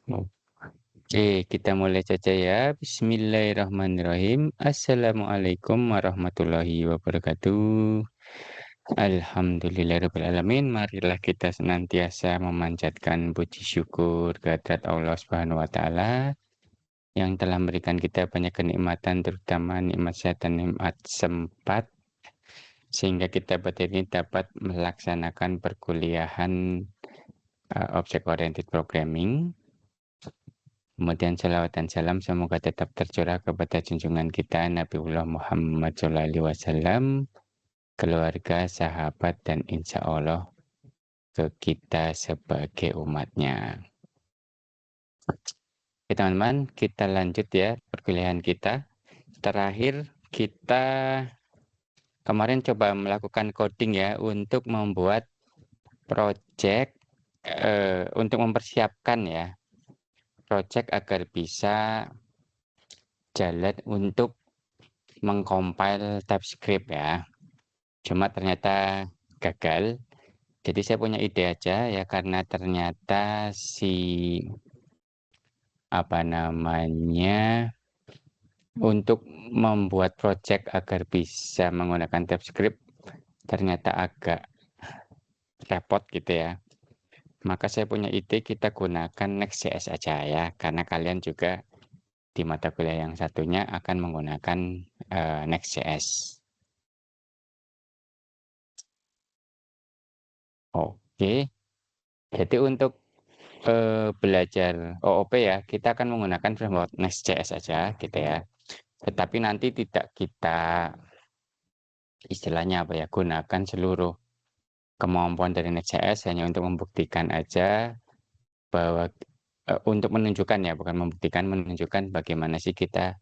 Oke, kita mulai saja ya. Bismillahirrahmanirrahim. Assalamualaikum warahmatullahi wabarakatuh. Alhamdulillahirrahmanirrahim. Marilah kita senantiasa memanjatkan puji syukur kehadirat Allah Subhanahu wa Ta'ala yang telah memberikan kita banyak kenikmatan, terutama nikmat sehat dan nikmat sempat, sehingga kita pada ini dapat melaksanakan perkuliahan Object Oriented Programming. Kemudian salawat dan salam semoga tetap tercurah kepada junjungan kita Nabiullah Muhammad SAW, keluarga, sahabat, dan insya Allah ke kita sebagai umatnya. Oke teman-teman, kita lanjut ya perkuliahan kita. Terakhir kita kemarin coba melakukan coding ya untuk membuat project untuk mempersiapkan ya project agar bisa jalan untuk mengcompile TypeScript ya. Cuma ternyata gagal. Jadi saya punya ide aja ya, karena ternyata untuk membuat project agar bisa menggunakan TypeScript ternyata agak repot gitu ya. Maka saya punya ide kita gunakan Next.js aja ya, karena kalian juga di mata kuliah yang satunya akan menggunakan Next.js. Oke, jadi untuk belajar OOP ya, kita akan menggunakan framework Next.js saja gitu ya. Tetapi nanti tidak kita istilahnya gunakan seluruh kemampuan dari Next.js, hanya untuk membuktikan aja bahwa untuk menunjukkan ya, bukan membuktikan, menunjukkan bagaimana sih kita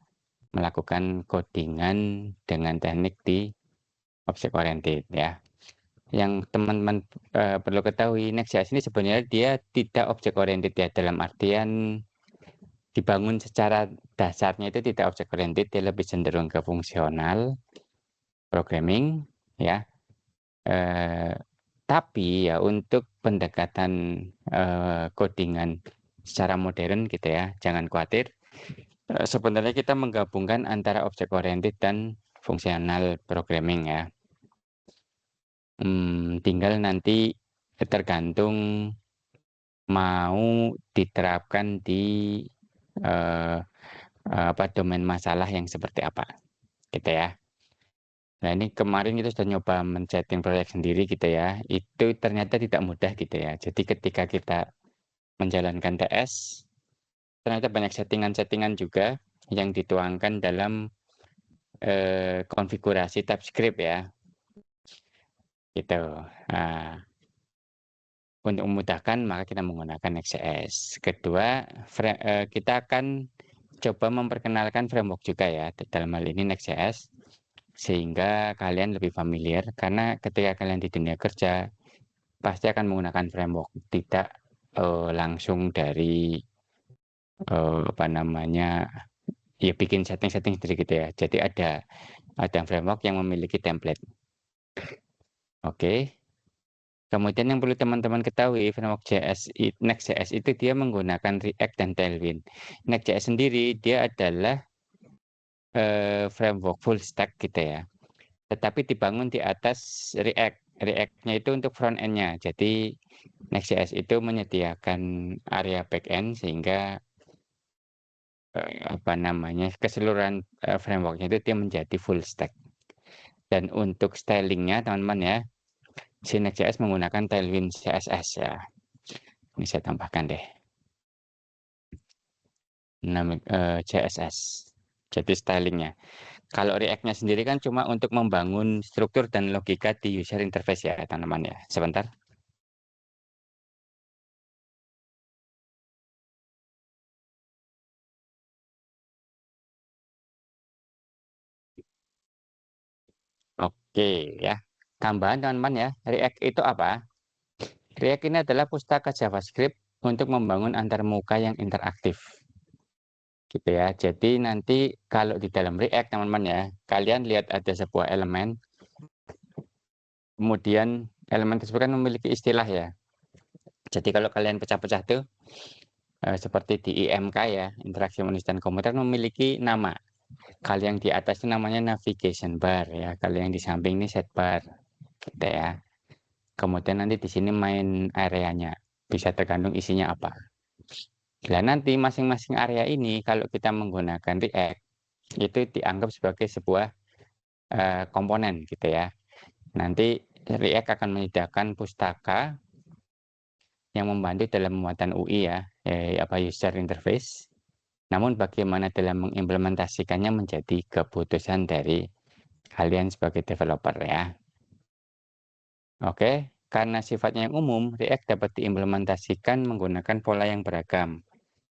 melakukan codingan dengan teknik di object oriented ya. Yang teman-teman perlu ketahui, Next.js ini sebenarnya dia tidak object oriented ya, dalam artian dibangun secara dasarnya itu tidak object oriented, dia lebih cenderung ke fungsional programming ya. Tapi ya untuk pendekatan codingan secara modern gitu ya, jangan khawatir. Sebenarnya kita menggabungkan antara object oriented dan fungsional programming ya. Tinggal nanti tergantung mau diterapkan di domain masalah yang seperti apa gitu ya. Nah ini kemarin kita sudah nyoba men-setting proyek sendiri gitu ya, itu ternyata tidak mudah gitu ya. Jadi ketika kita menjalankan TS, ternyata banyak settingan-settingan juga yang dituangkan dalam konfigurasi TypeScript ya, gitu. Nah, untuk memudahkan maka kita menggunakan Next.js. Kedua, kita akan coba memperkenalkan framework juga ya, dalam hal ini Next.js, sehingga kalian lebih familiar, karena ketika kalian di dunia kerja pasti akan menggunakan framework, tidak langsung dari ya bikin setting-setting sendiri gitu ya. Jadi ada framework yang memiliki template. Oke. Kemudian yang perlu teman-teman ketahui, framework Next.js itu dia menggunakan React dan Tailwind. Next.js sendiri dia adalah framework full stack gitu ya. Tetapi dibangun di atas React. React-nya itu untuk front end-nya. Jadi Next.js itu menyediakan area back-end sehingga keseluruhan framework-nya itu dia menjadi full stack. Dan untuk stylingnya teman-teman ya, si Next.js menggunakan Tailwind CSS ya. Ini saya tambahkan deh. CSS. Jadi stylingnya. Kalau React-nya sendiri kan cuma untuk membangun struktur dan logika di user interface ya teman-teman ya. Sebentar. Oke ya. Tambahan teman-teman ya. React itu apa? React ini adalah pustaka JavaScript untuk membangun antarmuka yang interaktif. Gitu ya. Jadi nanti kalau di dalam React teman-teman ya, kalian lihat ada sebuah elemen, kemudian elemen tersebut kan memiliki istilah ya. Jadi kalau kalian pecah-pecah tuh, seperti di IMK ya, interaksi manusia dan komputer memiliki nama. Kalau yang di atas itu namanya navigation bar ya, kalau yang di samping ini set bar, gitu ya. Kemudian nanti di sini main areanya, bisa tergantung isinya apa. Nah, nanti masing-masing area ini kalau kita menggunakan React, itu dianggap sebagai sebuah komponen gitu ya. Nanti React akan menyediakan pustaka yang membantu dalam pembuatan UI ya, apa user interface. Namun bagaimana dalam mengimplementasikannya menjadi keputusan dari kalian sebagai developer ya. Oke, karena sifatnya yang umum, React dapat diimplementasikan menggunakan pola yang beragam.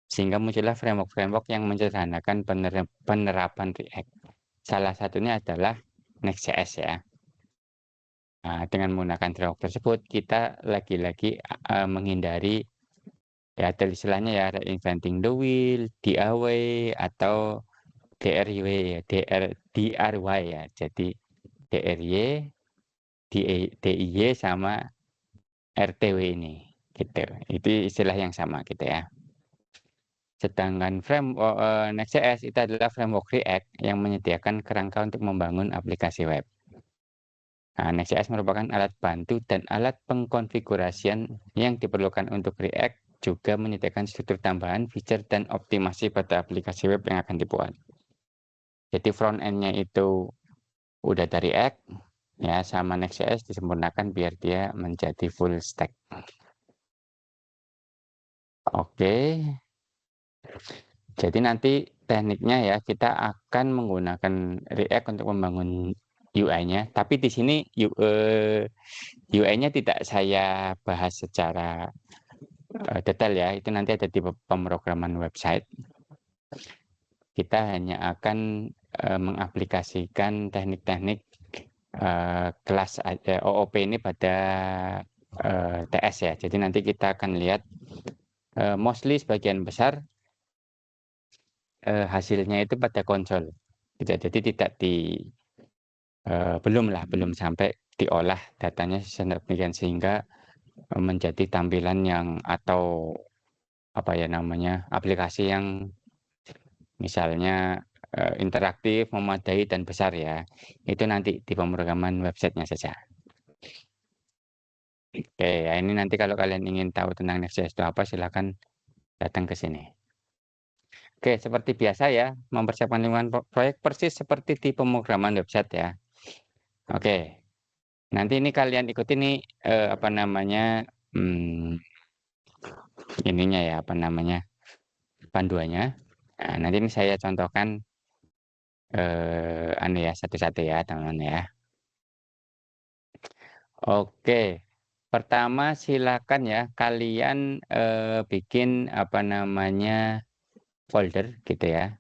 Sehingga muncullah framework-framework yang menyederhanakan penerapan React. Salah satunya adalah Next.js ya. Nah, dengan menggunakan framework tersebut, kita lagi-lagi menghindari ya dari istilahnya ya reinventing the wheel, DIY atau DRY ya. Jadi DRY, DIY sama RTW ini gitu. Itu istilah yang sama gitu ya. Sedangkan Next.js itu adalah framework React yang menyediakan kerangka untuk membangun aplikasi web. Nah, Next.js merupakan alat bantu dan alat pengkonfigurasian yang diperlukan untuk React, juga menyediakan struktur tambahan, fitur, dan optimasi pada aplikasi web yang akan dibuat. Jadi front end-nya itu udah dari React, ya sama Next.js disempurnakan biar dia menjadi full stack. Oke, jadi nanti tekniknya ya kita akan menggunakan React untuk membangun UI-nya, tapi di sini UI-nya tidak saya bahas secara detail ya, itu nanti ada di pemrograman website. Kita hanya akan mengaplikasikan teknik-teknik kelas OOP ini pada TS ya. Jadi nanti kita akan lihat mostly sebagian besar hasilnya itu pada konsol. Jadi tidak belum sampai diolah datanya sedemikian sehingga menjadi tampilan yang atau apa ya namanya aplikasi yang misalnya interaktif, memadai dan besar ya. Itu nanti di pemrograman websitenya saja. Oke, ya ini nanti kalau kalian ingin tahu tentang Next.js itu apa, silakan datang ke sini. Oke, seperti biasa ya, mempersiapkan lingkungan proyek persis seperti di pemrograman website ya. Oke, nanti ini kalian ikuti nih apa namanya ininya ya apa namanya panduannya. Nah, nanti ini saya contohkan anu ya satu-satu ya teman-teman ya. Oke, pertama silakan ya kalian bikin apa namanya folder gitu ya.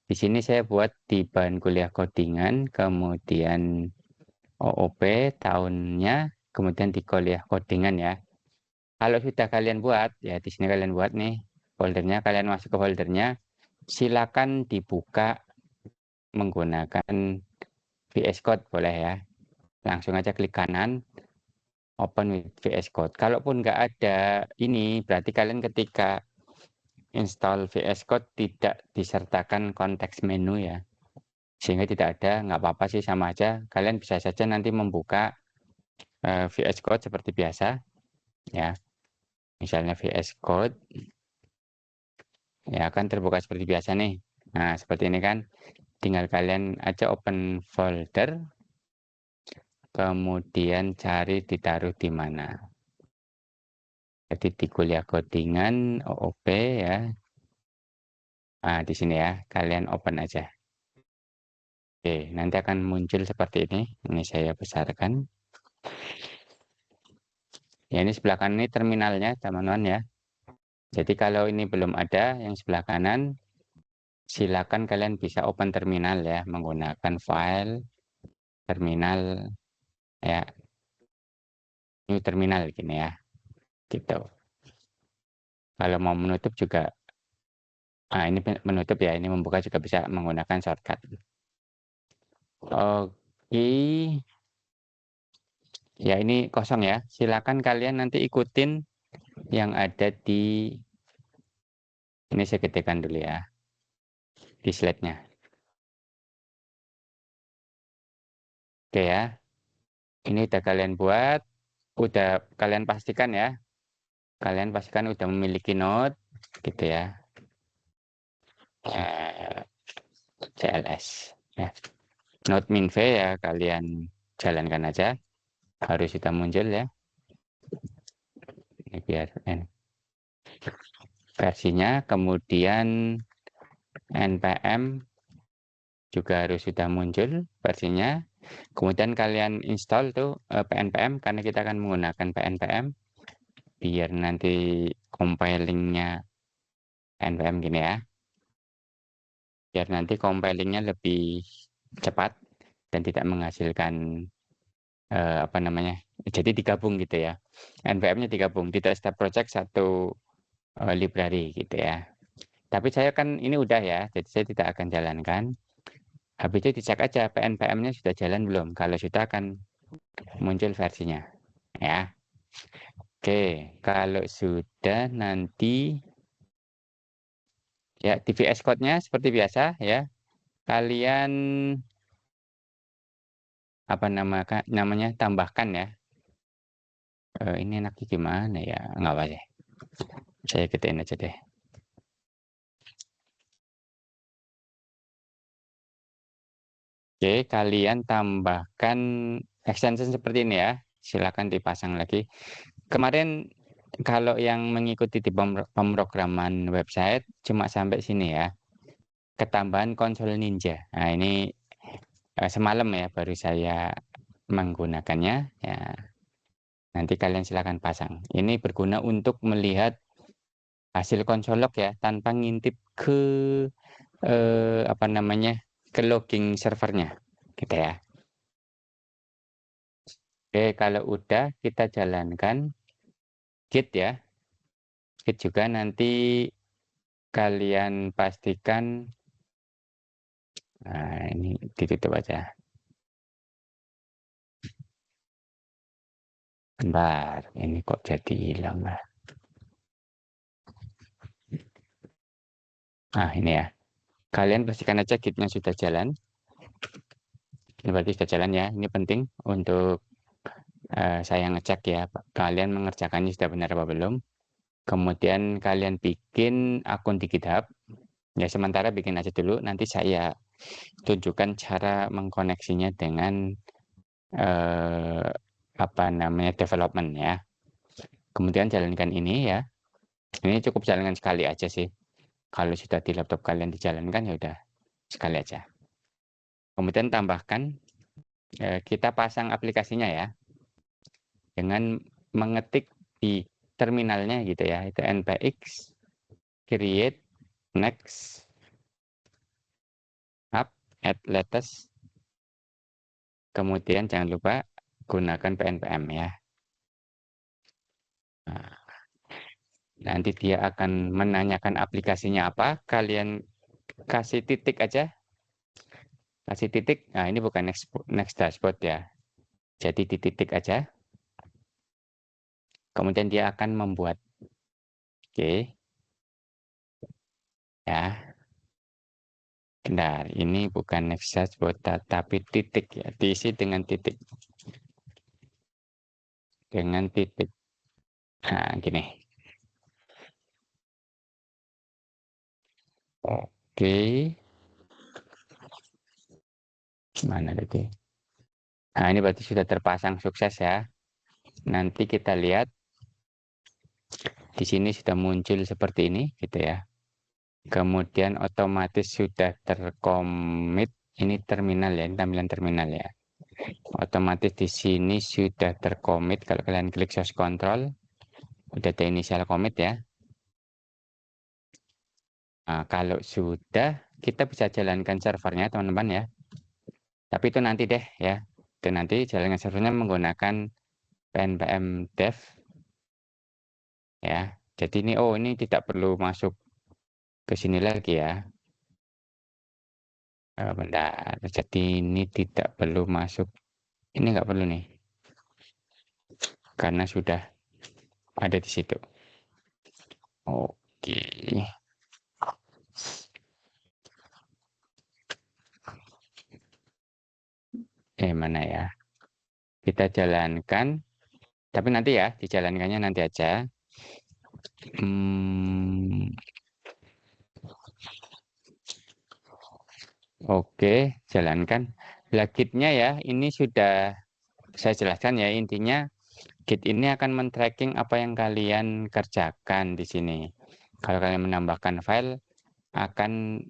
Di sini saya buat di bahan kuliah codingan, kemudian OOP tahunnya, kemudian di kuliah codingan ya. Kalau sudah kalian buat, ya di sini kalian buat nih foldernya, kalian masuk ke foldernya, silakan dibuka menggunakan VS Code boleh ya. Langsung aja klik kanan, open with VS Code. Kalaupun nggak ada ini, berarti kalian ketika install VS Code tidak disertakan konteks menu ya. Sehingga tidak ada, nggak apa-apa sih sama aja. Kalian bisa saja nanti membuka VS Code seperti biasa ya. Misalnya VS Code ya akan terbuka seperti biasa nih. Nah, seperti ini kan. Tinggal kalian aja open folder, kemudian cari ditaruh di mana. Jadi di kuliah codingan OOP ya. Nah, di sini ya, kalian open aja. Oke, nanti akan muncul seperti ini. Ini saya besarkan. Ya, ini sebelah kanan ini terminalnya, teman-teman ya. Jadi kalau ini belum ada yang sebelah kanan, silakan kalian bisa open terminal ya, menggunakan file, terminal, ya, new terminal gini ya, gitu. Kalau mau menutup juga, ini menutup ya, ini membuka juga bisa menggunakan shortcut. Oke, ya ini kosong ya, silakan kalian nanti ikutin yang ada di Ini saya ketikkan dulu ya di slide-nya. Oke ya. Ini udah kalian buat, udah kalian pastikan ya. Kalian pastikan udah memiliki Node gitu ya. CLS ya. Node minv ya kalian jalankan aja. Harus sudah muncul ya. Ini biar versinya, kemudian npm juga harus sudah muncul versinya. Kemudian kalian install tuh pnpm karena kita akan menggunakan pnpm biar nanti compilingnya npm gini ya. Biar nanti compilingnya lebih cepat dan tidak menghasilkan apa namanya. Jadi digabung gitu ya. npm-nya digabung, tidak setiap project satu library gitu ya. Tapi saya kan ini udah ya, jadi saya tidak akan jalankan. Habis itu dicek aja pnpm-nya sudah jalan belum. Kalau sudah akan muncul versinya. Ya. Oke, kalau sudah nanti ya di VS Code-nya seperti biasa ya. Kalian apa namanya tambahkan ya. Ini enaknya gimana ya? Nggak apa sih. Saya ketiin aja deh. Oke, kalian tambahkan extension seperti ini ya. Silakan dipasang lagi. Kemarin kalau yang mengikuti di pemrograman website cuma sampai sini ya. Ketambahan konsol Ninja. Nah, ini semalam ya baru saya menggunakannya. Ya, nanti kalian silakan pasang. Ini berguna untuk melihat hasil konsolog ya tanpa ngintip ke apa namanya ke logging servernya, gitu ya. Oke, kalau udah kita jalankan Git ya. Git juga nanti kalian pastikan. Nah, ini ditutup aja. Bentar, ini kok jadi hilang lah. Nah, ini ya. Kalian pastikan aja Gitnya sudah jalan. Ini berarti sudah jalan ya. Ini penting untuk saya ngecek ya. Kalian mengerjakannya sudah benar apa belum. Kemudian kalian bikin akun di GitHub. Ya, sementara bikin aja dulu. Nanti saya tunjukkan cara mengkoneksinya dengan apa namanya development ya. Kemudian jalankan ini ya. Ini cukup jalankan sekali aja sih. Kalau sudah di laptop kalian dijalankan ya udah sekali aja. Kemudian tambahkan kita pasang aplikasinya ya dengan mengetik di terminalnya gitu ya. Itu npx create next app add latest. Kemudian jangan lupa gunakan pnpm ya. Nah, nanti dia akan menanyakan aplikasinya apa. Kalian kasih titik aja. Kasih titik. Nah, ini bukan next dashboard ya. Jadi di titik aja. Kemudian dia akan membuat. Oke. Ya. Benar. Ini bukan next dashboard tapi titik ya. Diisi dengan titik. Dengan titik. Nah, gini. Oke. Mana tadi? Nah, ini berarti sudah terpasang sukses ya. Nanti kita lihat di sini sudah muncul seperti ini gitu ya. Kemudian otomatis sudah terkomit. Ini terminal ya, ini tampilan terminal ya. Otomatis di sini sudah terkomit. Kalau kalian klik source control, udah ada initial commit ya. Nah, kalau sudah, kita bisa jalankan servernya teman-teman ya. Tapi itu nanti deh ya. Itu nanti jalankan servernya menggunakan pnpm dev ya. Jadi ini ini tidak perlu masuk ke sini lagi ya. Bentar. Jadi ini tidak perlu masuk. Ini nggak perlu nih. Karena sudah ada di situ. Oke. Mana ya? Kita jalankan, tapi nanti ya, dijalankannya nanti aja. Oke, jalankan. Git-nya ya, ini sudah saya jelaskan ya, intinya Git ini akan men-tracking apa yang kalian kerjakan di sini. Kalau kalian menambahkan file, akan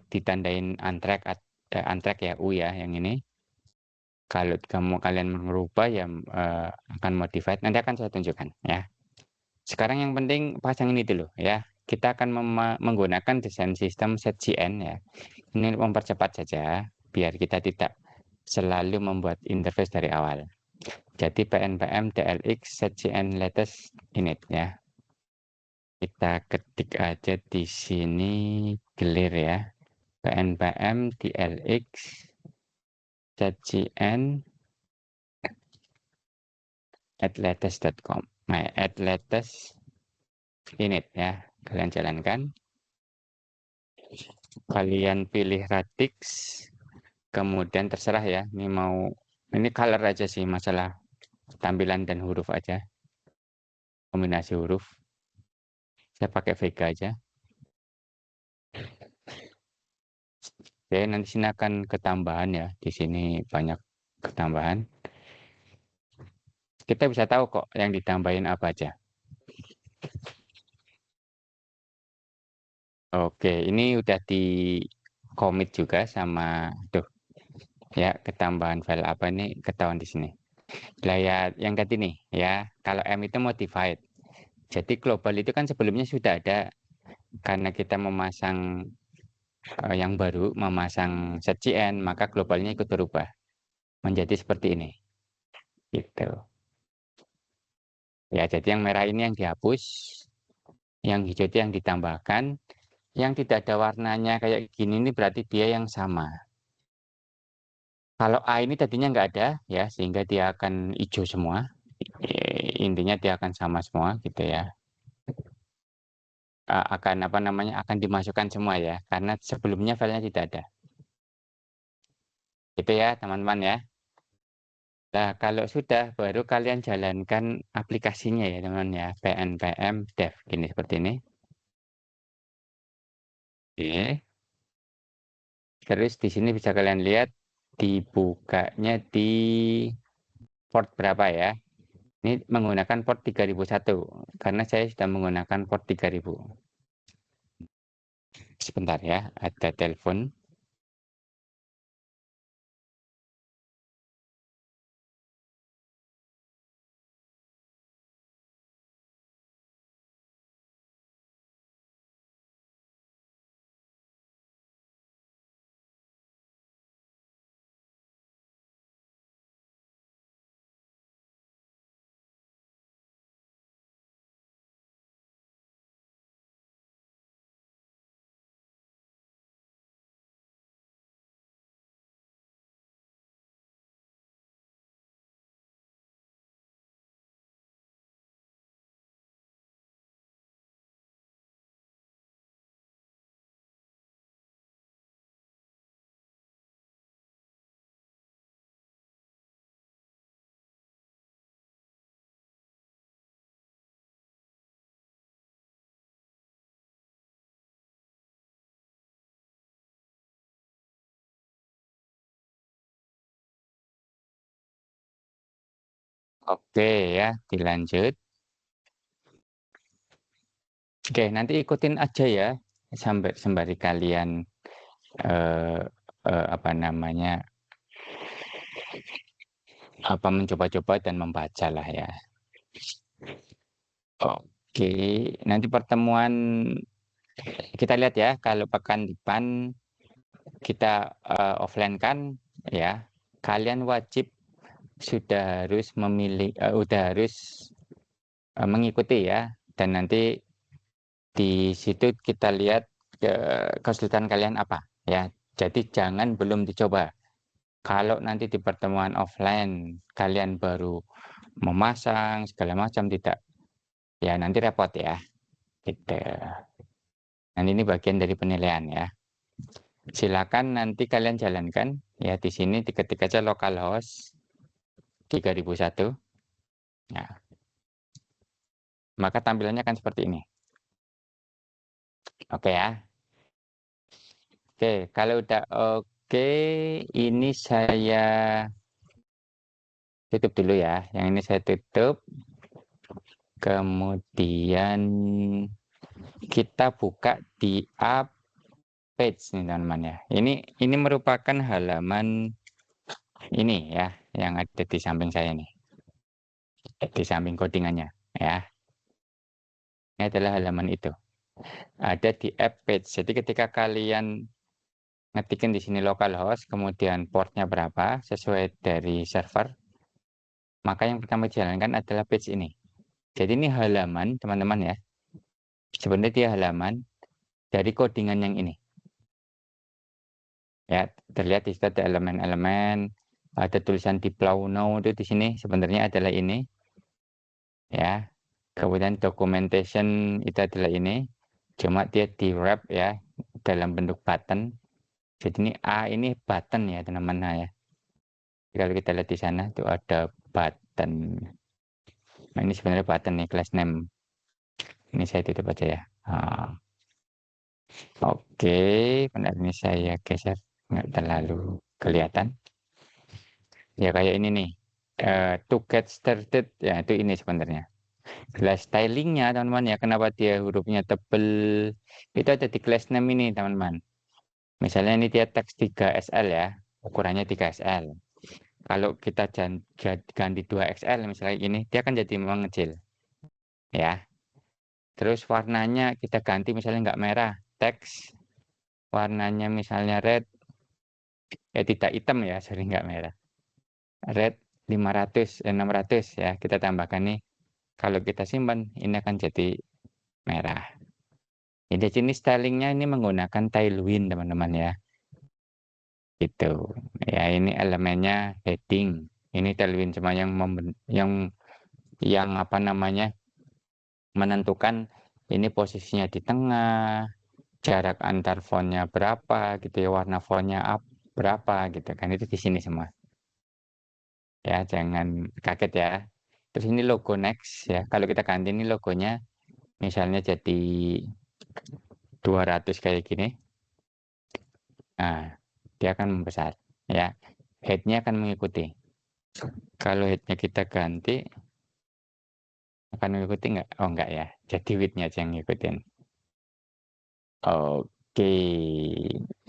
ditandain untrack, untrack ya, U ya, yang ini. Kalau kalian merubah ya akan modified, nanti akan saya tunjukkan ya. Sekarang yang penting pasang ini dulu ya. Kita akan menggunakan desain sistem setcn ya. Ini mempercepat saja, biar kita tidak selalu membuat interface dari awal. Jadi pnpm dlx setcn latest init ya. Kita ketik aja di sini clear ya. pnpm dlx setcn @latest.com. Nah, @latest init ya. Kalian jalankan. Kalian pilih radix. Kemudian terserah ya. Ini color aja sih, masalah tampilan dan huruf aja. Kombinasi huruf. Saya pakai Vega aja. Oke, nanti sini akan ketambahan ya. Di sini banyak ketambahan. Kita bisa tahu kok yang ditambahin apa aja. Oke, ini udah di commit juga sama tuh ya, ketambahan file apa ini ketahuan di sini. Lah ya, yang tadi nih ya, kalau M itu modified. Jadi global itu kan sebelumnya sudah ada, karena kita memasang yang baru, memasang setcn, maka globalnya ikut berubah menjadi seperti ini. Gitu. Ya, jadi yang merah ini yang dihapus, yang hijau itu yang ditambahkan, yang tidak ada warnanya kayak gini ini berarti dia yang sama. Kalau A ini tadinya nggak ada ya, sehingga dia akan hijau semua. Intinya dia akan sama semua gitu ya. Akan apa namanya, akan dimasukkan semua ya, karena sebelumnya filenya tidak ada. Itu ya teman-teman ya. Nah, kalau sudah baru kalian jalankan aplikasinya ya teman ya, pnpm dev gini seperti ini. Oke. Terus di sini bisa kalian lihat dibukanya di port berapa ya. Ini menggunakan port 3001 karena saya sudah menggunakan port 3000. Sebentar ya, ada telepon. Oke ya, dilanjut. Oke, nanti ikutin aja ya sampai sembari kalian eh, apa namanya, mencoba-coba dan membaca lah ya. Oke, nanti pertemuan kita lihat ya, kalau pekan depan kita offline kan ya, kalian wajib sudah harus mengikuti ya, dan nanti di situ kita lihat kesulitan kalian apa ya. Jadi jangan belum dicoba. Kalau nanti di pertemuan offline kalian baru memasang segala macam, tidak, ya nanti repot ya. Gitu. Dan ini bagian dari penilaian ya. Silakan nanti kalian jalankan Ya, di sini diketik aja localhost 3001. Nah, maka tampilannya akan seperti ini. Oke ya. Oke, kalau udah oke, ini saya tutup dulu ya. Yang ini saya tutup. Kemudian kita buka di app page nih teman-teman ya. Ini merupakan halaman ini ya, yang ada di samping saya nih. Di samping codingannya ya. Ini adalah halaman itu. Ada di app page. Jadi ketika kalian ngetikin di sini localhost, kemudian portnya berapa sesuai dari server, maka yang pertama dijalankan adalah page ini. Jadi ini halaman teman-teman ya. Sebenarnya dia halaman dari codingan yang ini. Ya, terlihat di situ ada elemen-elemen, ada tulisan deploy now itu di sini sebenarnya adalah ini. Ya. Kemudian documentation itu adalah ini. Cuma dia di wrap ya dalam bentuk button. Jadi ini A ini button ya teman-teman ya. Kalau kita lihat di sana itu ada button. Nah, ini sebenarnya button nih, class name. Ini saya tutup aja ya. Oke, benar ini saya geser nggak terlalu kelihatan. Ya kayak ini nih. To get started ya itu ini sebenarnya. Class stylingnya teman-teman ya. Kenapa dia hurufnya tebel? Itu ada di class name ini teman-teman. Misalnya ini dia teks 3SL ya. Ukurannya 3SL. Kalau kita ganti 2XL misalnya ini, dia akan jadi mengecil. Ya. Terus warnanya kita ganti misalnya nggak merah, teks warnanya misalnya red, ya tidak hitam ya, sering nggak merah. Red 500, 600 ya, kita tambahkan nih. Kalau kita simpan, ini akan jadi merah. Jadi jenis stylingnya ini menggunakan Tailwind teman-teman ya. Itu. Ya ini elemennya heading. Ini Tailwind cuma yang apa namanya menentukan ini posisinya di tengah, jarak antar fontnya berapa gitu ya, warna fontnya berapa gitu kan, itu di sini semua. Ya, jangan kaget ya. Terus ini logo next ya. Kalau kita ganti ini logonya misalnya jadi 200 kayak gini. Nah, dia akan membesar ya. Headnya akan mengikuti. Kalau headnya kita ganti akan mengikuti nggak? Oh enggak ya. Jadi widthnya aja yang ngikutin. Oke,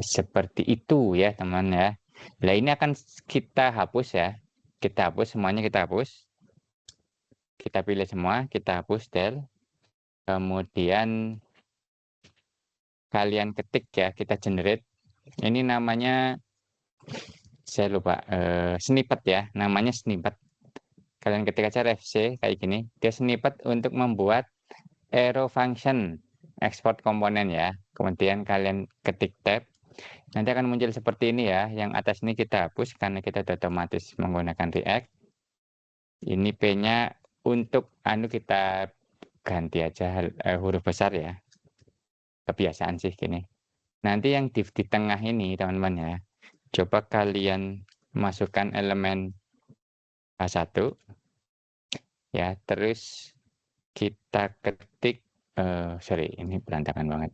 seperti itu ya teman ya. Nah ini akan kita hapus ya. Kita hapus semuanya, kita hapus. Kita pilih semua, kita hapus del. Kemudian kalian ketik ya, kita generate. Ini namanya saya lupa, snippet ya, namanya snippet. Kalian ketik aja RFC kayak gini. Dia snippet untuk membuat arrow function export komponen ya. Kemudian kalian ketik tab. Nanti akan muncul seperti ini ya. Yang atas ini kita hapus karena kita sudah otomatis menggunakan React. Ini P-nya untuk kita ganti aja huruf besar ya. Kebiasaan sih gini. Nanti yang div di tengah ini teman-teman ya. Coba kalian masukkan elemen H1 ya. Terus kita ketik sorry ini berantakan banget.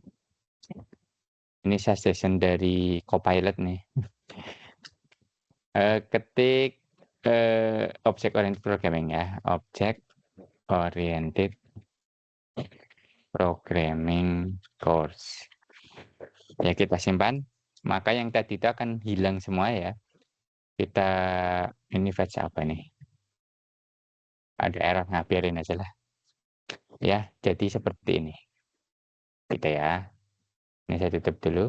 Ini suggestion dari Copilot nih. Ketik object oriented programming ya, object oriented programming course. Ya kita simpan, maka yang tadi itu akan hilang semua ya. Kita ini fetch apa nih? Ada error, nah biarin aja lah. Ya, jadi seperti ini. Gitu ya. Ini saya tutup dulu.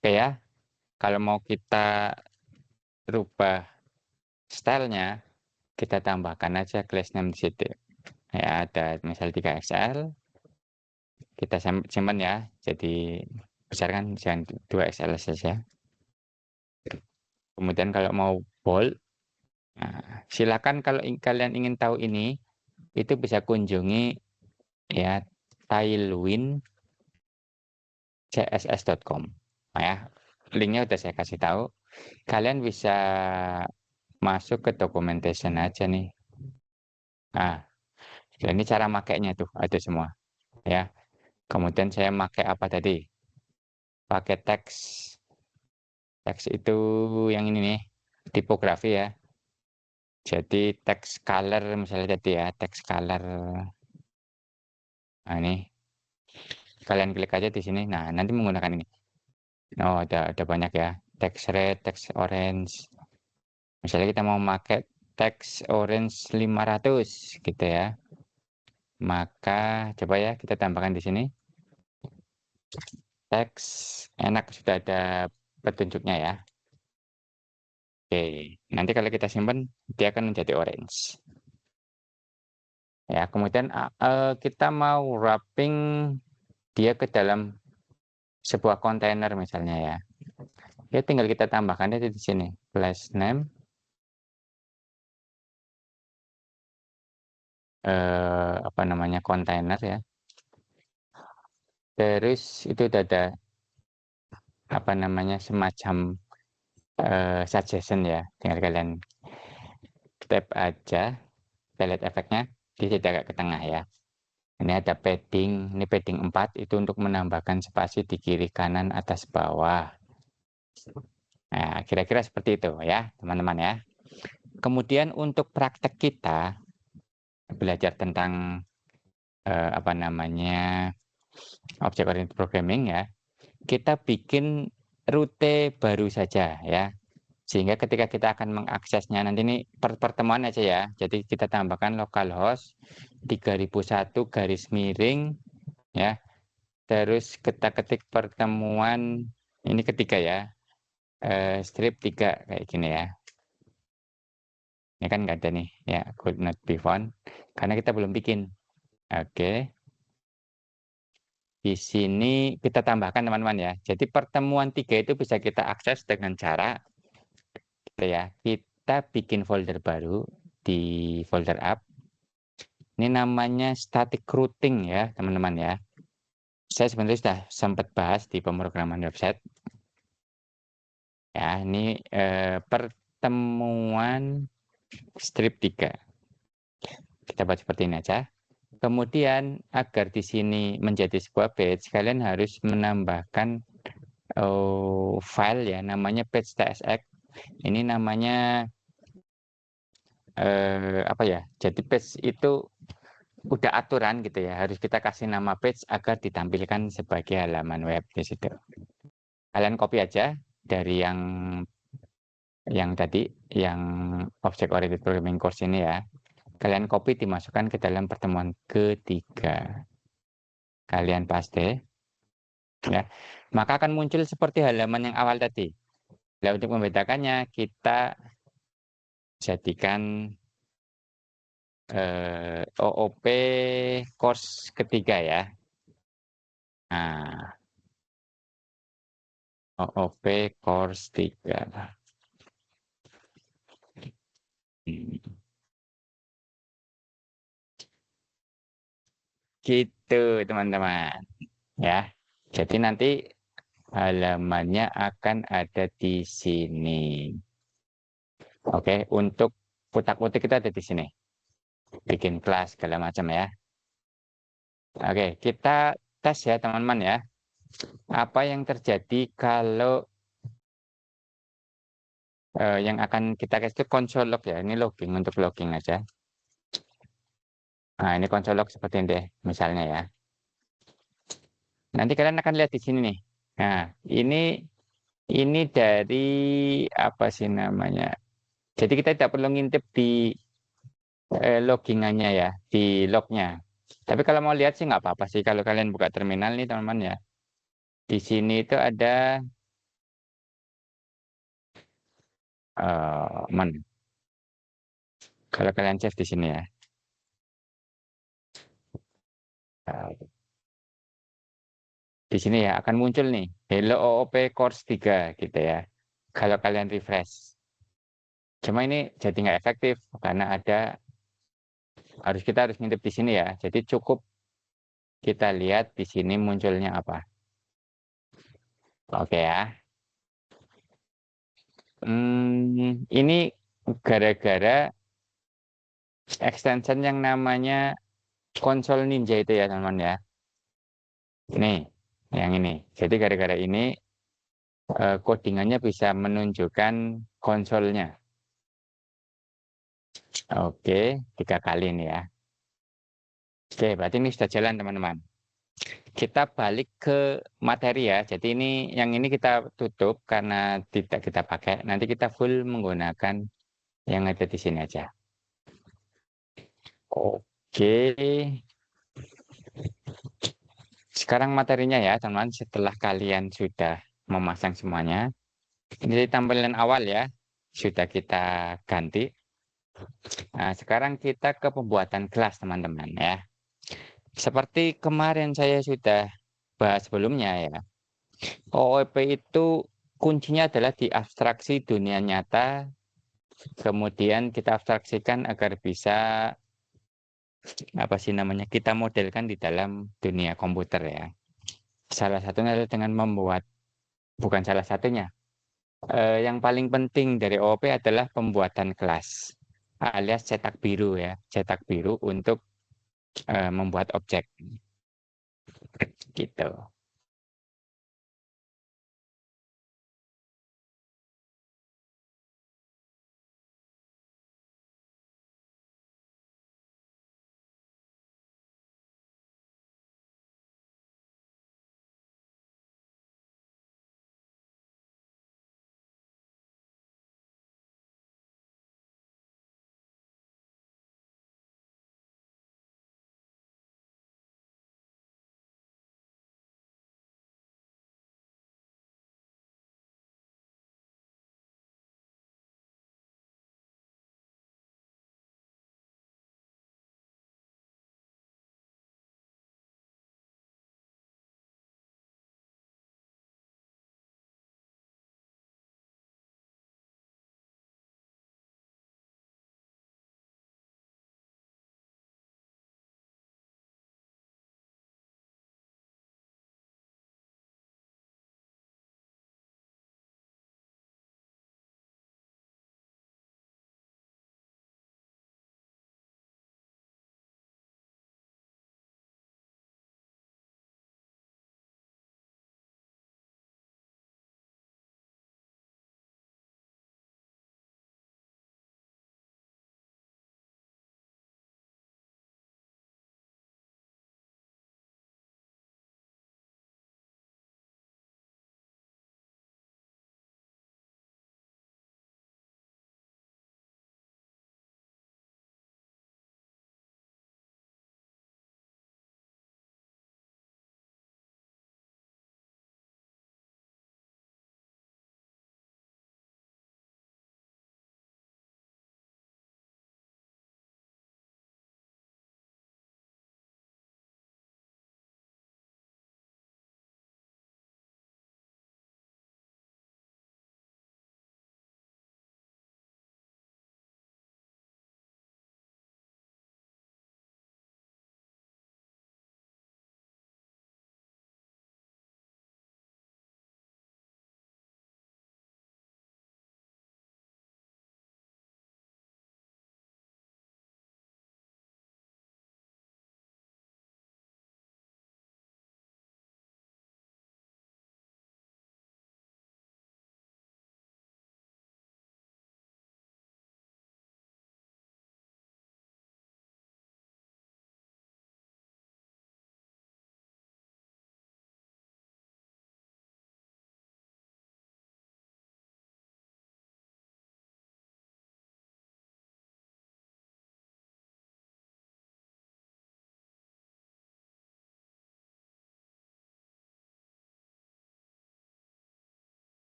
Oke ya, kalau mau kita rubah stylenya, kita tambahkan aja class name di situ. Ya, ada misal 3XL, kita simpan ya. Jadi besarkan jangan 2XL saja. Kemudian kalau mau bold, nah, silakan kalau kalian ingin tahu ini, itu bisa kunjungi ya tailwind css.com ya. linknya udah saya kasih tahu. Kalian bisa masuk ke documentation aja nih. Nah, ini cara makainya tuh ada semua ya. Kemudian saya pakai apa tadi? Pakai teks. Teks itu yang ini nih, tipografi ya. Jadi teks color misalnya tadi ya, teks color. Nah, ini kalian klik aja di sini. Nah, nanti menggunakan ini. Oh, ada banyak ya. Teks red, teks orange. Misalnya kita mau pakai teks orange 500 gitu ya. Maka coba ya kita tambahkan di sini. Teks enak sudah ada petunjuknya ya. Oke, nanti kalau kita simpan dia akan menjadi orange. Ya, kemudian kita mau wrapping dia ke dalam sebuah kontainer misalnya ya. Ya tinggal kita tambahkan aja di sini. Flash name apa namanya kontainer ya. Terus itu udah ada apa namanya semacam suggestion ya. Tinggal kalian tap aja, kita lihat efeknya. Dia tidak agak ke tengah ya. Ini ada padding, ini padding 4 itu untuk menambahkan spasi di kiri kanan atas bawah. Nah, kira-kira seperti itu ya, teman-teman ya. Kemudian untuk praktek kita belajar tentang apa namanya object oriented programming ya, kita bikin rute baru saja ya. Sehingga ketika kita akan mengaksesnya nanti ini pertemuan aja ya. Jadi kita tambahkan localhost 3001 garis miring ya. Terus kita ketik pertemuan ini ketiga ya. Strip 3 kayak gini ya. Ini kan nggak ada nih ya, could not be found karena kita belum bikin. Oke. Di sini kita tambahkan teman-teman ya. Jadi pertemuan 3 itu bisa kita akses dengan cara gitu ya. Kita bikin folder baru di folder app. Ini namanya static routing ya, teman-teman ya. Saya sebenarnya sudah sempat bahas di pemrograman website. Ya, ini pertemuan strip 3. Kita buat seperti ini aja. Kemudian agar di sini menjadi sebuah page, kalian harus menambahkan file ya, namanya page.tsx. Ini namanya apa ya? Jadi page itu udah aturan gitu ya, harus kita kasih nama page agar ditampilkan sebagai halaman web di situ. Kalian copy aja dari yang tadi, yang object oriented programming course ini ya. Kalian copy dimasukkan ke dalam pertemuan ketiga. Kalian paste ya. Maka akan muncul seperti halaman yang awal tadi. Nah, untuk membedakannya kita jadikan OOP course ketiga ya. Nah, OOP course 3. Gitu teman-teman ya. Jadi nanti halamannya akan ada di sini. Oke, untuk utak-utik kita ada di sini. Bikin kelas segala macam ya. Oke, kita tes ya teman-teman ya. Apa yang terjadi kalau yang akan kita tes itu console log ya. Ini logging untuk logging aja. Nah, ini console log seperti ini deh, misalnya ya. Nanti kalian akan lihat di sini nih. Nah, ini dari apa sih namanya? Jadi kita tidak perlu ngintip di logingannya ya, di lognya. Tapi kalau mau lihat sih nggak apa-apa sih kalau kalian buka terminal nih teman-teman ya. Di sini itu ada kalau kalian save di sini ya. Di sini ya akan muncul nih Hello OOP Course 3 gitu ya. Kalau kalian refresh. Cuma ini jadi nggak efektif karena kita harus ngintip di sini ya. Jadi cukup kita lihat di sini munculnya apa. Oke ya. Ini gara-gara extension yang namanya konsol Ninja itu ya teman-teman ya. Nih, yang ini. Jadi gara-gara ini codingannya bisa menunjukkan konsolnya. Oke, 3 kali nih ya. Oke, berarti ini sudah jalan teman-teman. Kita balik ke materi ya. Jadi ini yang ini kita tutup karena tidak kita pakai. Nanti kita full menggunakan yang ada di sini aja. Oke. Sekarang materinya ya, teman-teman. Setelah kalian sudah memasang semuanya. Ini tampilan awal ya. Sudah kita ganti. Nah, sekarang kita ke pembuatan kelas, teman-teman ya. Seperti kemarin saya sudah bahas sebelumnya ya. OOP itu kuncinya adalah di abstraksi dunia nyata, kemudian kita abstraksikan agar bisa apa sih namanya kita modelkan di dalam dunia komputer ya. Salah satunya adalah dengan membuat bukan salah satunya. Yang paling penting dari OOP adalah pembuatan kelas alias cetak biru ya, cetak biru untuk membuat objek gitu.